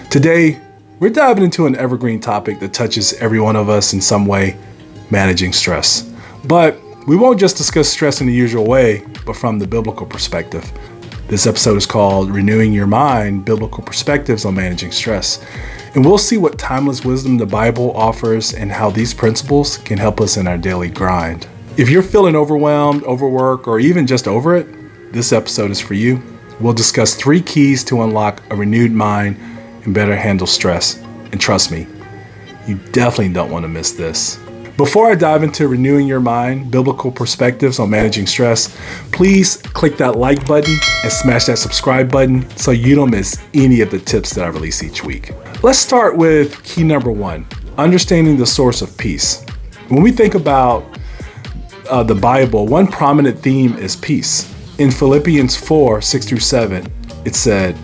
Today, we're diving into an evergreen topic that touches every one of us in some way, managing stress. But we won't just discuss stress in the usual way, but from the biblical perspective. This episode is called Renewing Your Mind, Biblical Perspectives on Managing Stress. And we'll see what timeless wisdom the Bible offers and how these principles can help us in our daily grind. If you're feeling overwhelmed, overworked, or even just over it, this episode is for you. We'll discuss 3 keys to unlock a renewed mind and better handle stress. And trust me, you definitely don't want to miss this. Before I dive into renewing your mind, biblical perspectives on managing stress, please click that like button and smash that subscribe button so you don't miss any of the tips that I release each week. Let's start with key number 1, understanding the source of peace. When we think about the Bible, one prominent theme is peace. In Philippians 4, 6-7, it said,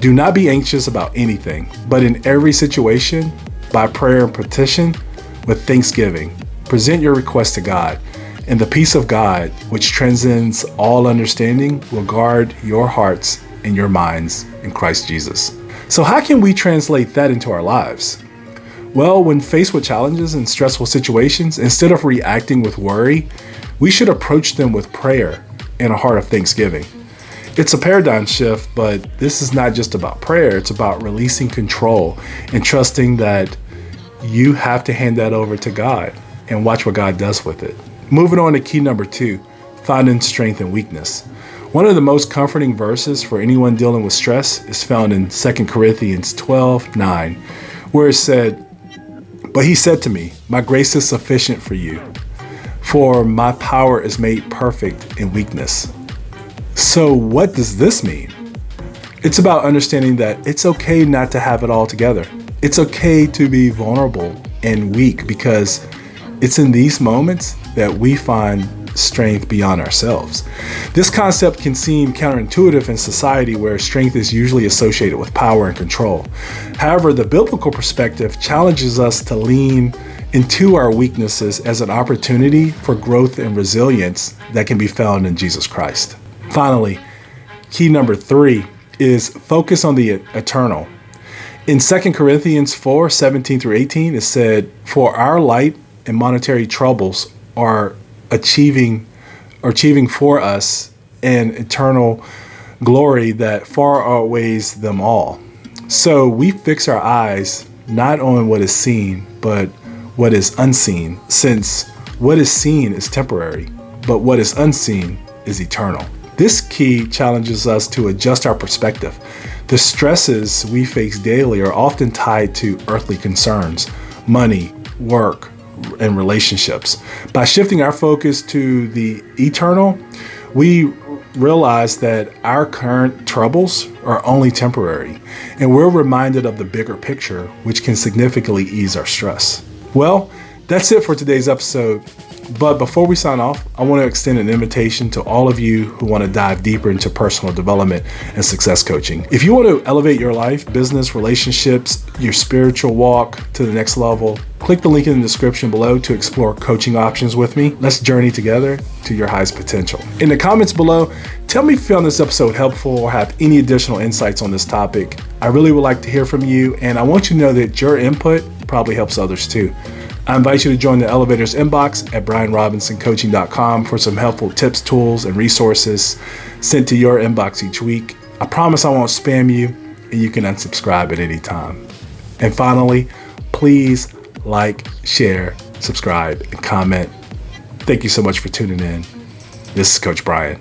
"Do not be anxious about anything, but in every situation, by prayer and petition, with thanksgiving, present your request to God, and the peace of God, which transcends all understanding, will guard your hearts and your minds in Christ Jesus." So how can we translate that into our lives? Well, when faced with challenges and stressful situations, instead of reacting with worry, we should approach them with prayer and a heart of thanksgiving. It's a paradigm shift, but this is not just about prayer. It's about releasing control and trusting that you have to hand that over to God and watch what God does with it. Moving on to key number 2, finding strength in weakness. One of the most comforting verses for anyone dealing with stress is found in 2 Corinthians 12:9, where it said, "But he said to me, my grace is sufficient for you, for my power is made perfect in weakness." So what does this mean? It's about understanding that it's okay not to have it all together. It's okay to be vulnerable and weak, because it's in these moments that we find strength beyond ourselves. This concept can seem counterintuitive in society where strength is usually associated with power and control. However, the biblical perspective challenges us to lean into our weaknesses as an opportunity for growth and resilience that can be found in Jesus Christ. Finally, key number 3 is focus on the eternal. In 2 Corinthians 4, 17-18, it said, "For our light and monetary troubles are achieving for us an eternal glory that far outweighs them all. So we fix our eyes not on what is seen, but what is unseen, since what is seen is temporary, but what is unseen is eternal." This key challenges us to adjust our perspective. The stresses we face daily are often tied to earthly concerns, money, work, and relationships. By shifting our focus to the eternal, we realize that our current troubles are only temporary, and we're reminded of the bigger picture, which can significantly ease our stress. Well, that's it for today's episode. But before we sign off, I want to extend an invitation to all of you who want to dive deeper into personal development and success coaching. If you want to elevate your life, business, relationships, your spiritual walk to the next level, click the link in the description below to explore coaching options with me. Let's journey together to your highest potential. In the comments below, tell me if you found this episode helpful or have any additional insights on this topic. I really would like to hear from you, and I want you to know that your input probably helps others too. I invite you to join the Elevators inbox at brianrobinsoncoaching.com for some helpful tips, tools, and resources sent to your inbox each week. I promise I won't spam you, and you can unsubscribe at any time. And finally, please like, share, subscribe, and comment. Thank you so much for tuning in. This is Coach Brian.